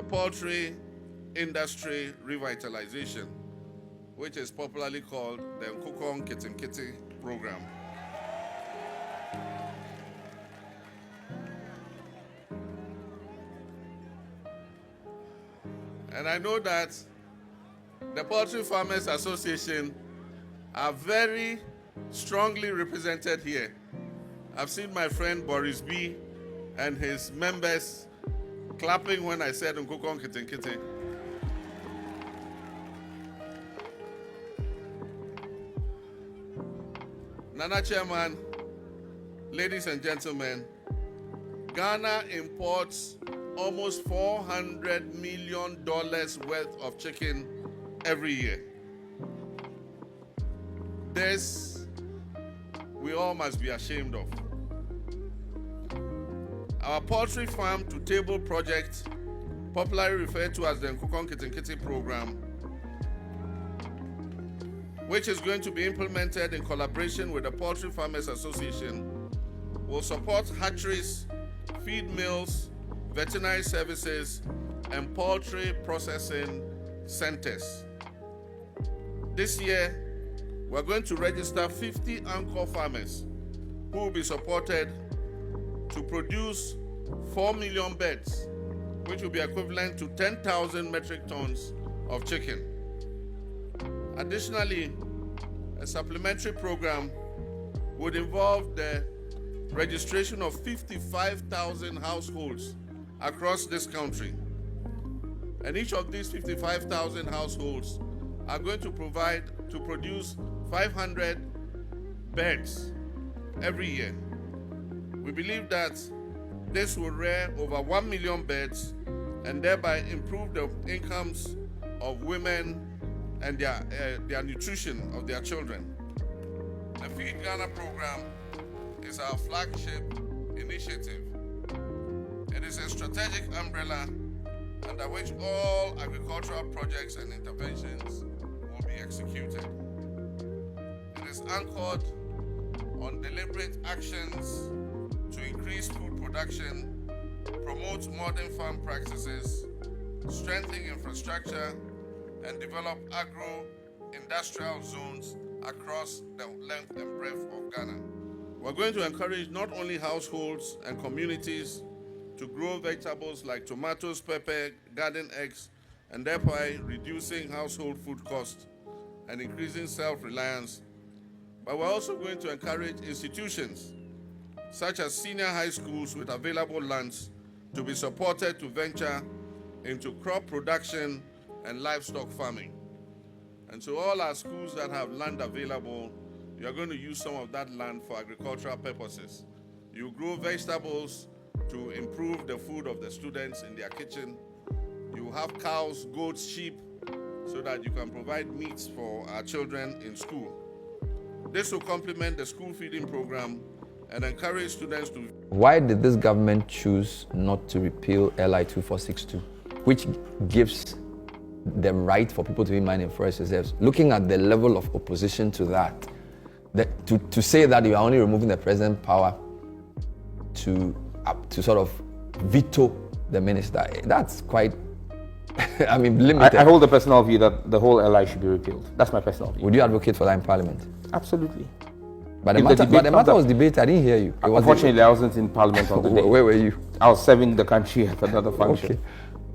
the poultry industry revitalization, which is popularly called the Nkokɔ Nketenkete program. And I know that the Poultry Farmers Association are very strongly represented here. I've seen my friend Boris B and his members clapping when I said Nkokɔ Nketenkete. Nana Chairman, ladies and gentlemen, Ghana imports almost $400 million worth of chicken every year. This we all must be ashamed of. Our poultry farm to table project, popularly referred to as the Nkokɔ Nketenkete program, which is going to be implemented in collaboration with the Poultry Farmers Association, will support hatcheries, feed mills, veterinary services, and poultry processing centers. This year, we're going to register 50 anchor farmers who will be supported to produce 4 million birds, which will be equivalent to 10,000 metric tons of chicken. Additionally, a supplementary program would involve the registration of 55,000 households across this country. And each of these 55,000 households are going to produce 500 birds every year. We believe that this will rear over 1 million birds and thereby improve the incomes of women and their nutrition of their children. The Feed Ghana program is our flagship initiative. It is a strategic umbrella under which all agricultural projects and interventions will be executed. It is anchored on deliberate actions to increase food production, promote modern farm practices, strengthen infrastructure, and develop agro-industrial zones across the length and breadth of Ghana. We're going to encourage not only households and communities to grow vegetables like tomatoes, pepper, garden eggs, and thereby reducing household food costs and increasing self-reliance, but we're also going to encourage institutions such as senior high schools with available lands to be supported to venture into crop production and livestock farming. And so all our schools that have land available, you are going to use some of that land for agricultural purposes. You grow vegetables to improve the food of the students in their kitchen. You have cows, goats, sheep, so that you can provide meats for our children in school. This will complement the school feeding program and encourage students to... Why did this government choose not to repeal LI 2462, which gives the right for people to be mining forest reserves? Looking at the level of opposition to that, to say that you are only removing the president's power to sort of veto the minister, that's quite, I mean, limited. I hold the personal view that the whole LI should be repealed. That's my personal view. Would you advocate for that in Parliament? Absolutely. But the matter was debated. I didn't hear you. Unfortunately, I wasn't in Parliament on the day. Where were you? I was serving the country at another function. Okay.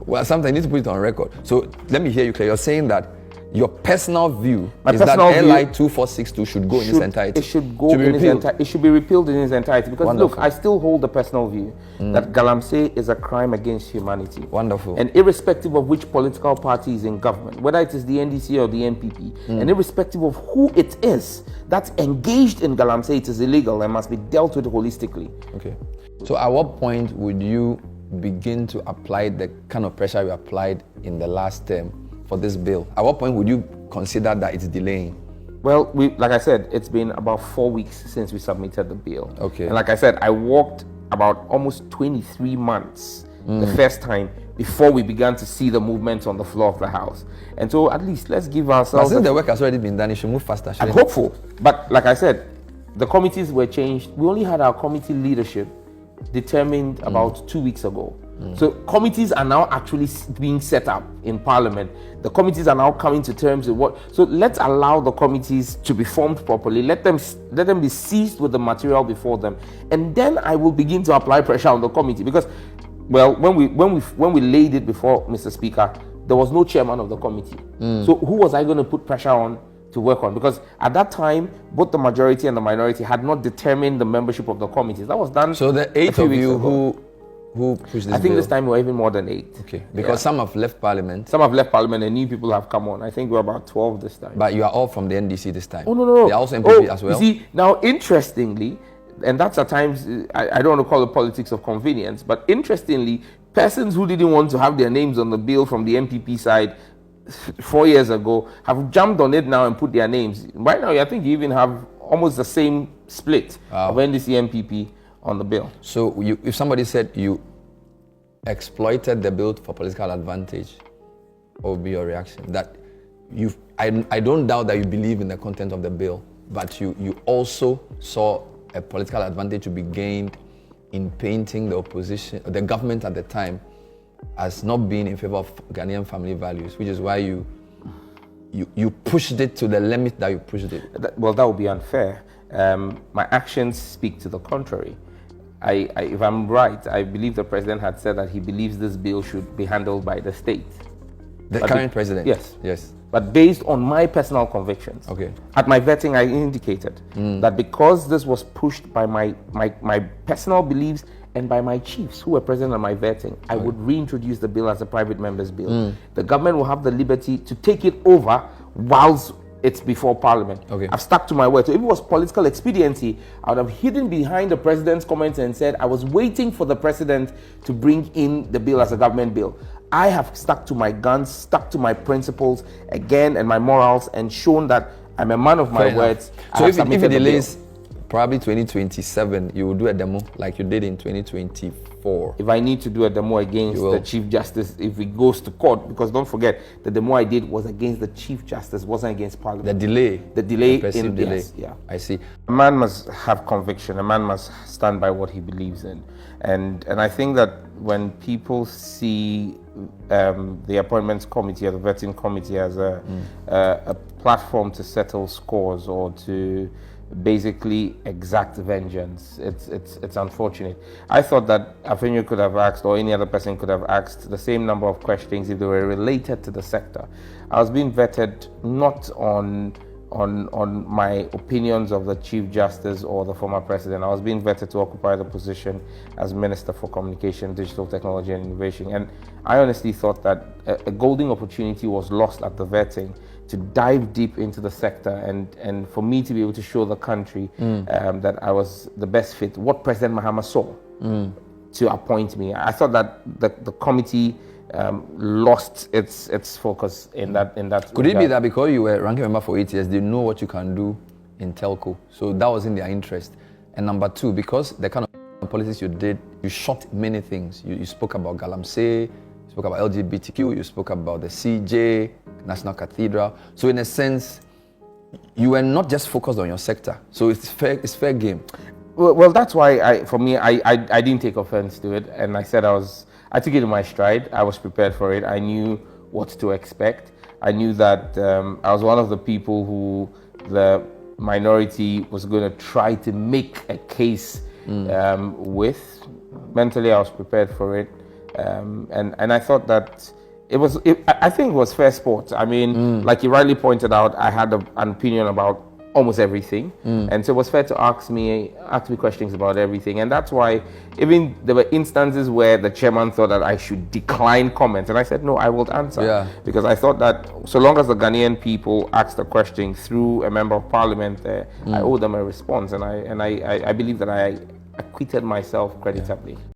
Well, sometimes you need to put it on record. So let me hear you clear. You're saying that your personal view is that LI 2462 should go in its entirety. It should go in its entirety. It should be repealed in its entirety. Because Look, I still hold the personal view that galamsey is a crime against humanity. Wonderful. And irrespective of which political party is in government, whether it is the NDC or the NPP, and irrespective of who it is that's engaged in galamsey, it is illegal and must be dealt with holistically. Okay. So at what point would you begin to apply the kind of pressure you applied in the last term for this bill? At what point would you consider that it's delaying? Well, like I said, it's been about 4 weeks since we submitted the bill. Okay. And like I said, I walked about almost 23 months the first time before we began to see the movement on the floor of the House. And so at least let's give ourselves... But since the work has already been done, it should move faster. I'm hopeful. But like I said, the committees were changed. We only had our committee leadership determined about 2 weeks ago. So committees are now actually being set up in Parliament. The committees are now coming to terms with what. So let's allow the committees to be formed properly. Let them be seized with the material before them, and then I will begin to apply pressure on the committee. Because, well, when we laid it before Mr. Speaker, there was no chairman of the committee. So who was I going to put pressure on to work on? Because at that time, both the majority and the minority had not determined the membership of the committees. That was done. So the 8 of you who pushed this I think bill? this time we're even more than 8. Okay, because some have left Parliament. Some have left Parliament and new people have come on. I think we're about 12 this time. But you are all from the NDC this time. Oh, no. They're also MPP as well. You see, now interestingly, and that's at times, I don't want to call it politics of convenience, but interestingly, persons who didn't want to have their names on the bill from the MPP side 4 years ago have jumped on it now and put their names. Right now, I think you even have almost the same split of NDC MPP on the bill. So if somebody said you exploited the bill for political advantage, what would be your reaction? That I don't doubt that you believe in the content of the bill, but you also saw a political advantage to be gained in painting the opposition, the government at the time, as not being in favor of Ghanaian family values, which is why you pushed it to the limit that you pushed it. Well, that would be unfair. My actions speak to the contrary. If I'm right, I believe the president had said that he believes this bill should be handled by the state. The current president? Yes. But based on my personal convictions. Okay. At my vetting, I indicated that because this was pushed by my personal beliefs and by my chiefs who were present at my vetting, I would reintroduce the bill as a private member's bill. The government will have the liberty to take it over whilst it's before Parliament. Okay. I've stuck to my word. So if it was political expediency, I would have hidden behind the president's comments and said I was waiting for the president to bring in the bill as a government bill. I have stuck to my guns, stuck to my principles again and my morals, and shown that I'm a man of my words. So if it delays probably 2027, you will do a demo like you did in 2024. If I need to do a demo against the Chief Justice, if it goes to court, because don't forget, the demo I did was against the Chief Justice, wasn't against Parliament. The delay. In delay. Yes, yeah. I see. A man must have conviction. A man must stand by what he believes in. And I think that when people see the Appointments Committee or the Vetting Committee as a platform to settle scores or to basically exact vengeance, it's unfortunate. I thought that Afenyo could have asked, or any other person could have asked, the same number of questions if they were related to the sector. I was being vetted not on my opinions of the Chief Justice or the former president. I was being vetted to occupy the position as Minister for Communication, Digital Technology and Innovation. And I honestly thought that a golden opportunity was lost at the vetting to dive deep into the sector and for me to be able to show the country that I was the best fit, what President Mahama saw to appoint me. I thought that the committee lost its focus in that. Could it be that because you were ranking member for 8 years, they know what you can do in telco, so that was in their interest? And number two, because the kind of policies you did, you shot many things. You spoke about galamsey, you spoke about LGBTQ, you spoke about the CJ, National Cathedral. So in a sense, you were not just focused on your sector. So it's fair game. Well, that's why I didn't take offense to it, and I said I took it in my stride. I was prepared for it. I knew what to expect. I knew that I was one of the people who the minority was going to try to make a case with. Mentally, I was prepared for it, and I thought that I think it was fair sport. I mean, like you rightly pointed out, I had an opinion about almost everything, and so it was fair to ask me questions about everything. And that's why even there were instances where the chairman thought that I should decline comments, and I said no, I will answer, because I thought that so long as the Ghanaian people asked a question through a member of parliament there, I owe them a response, and I believe that I acquitted myself creditably.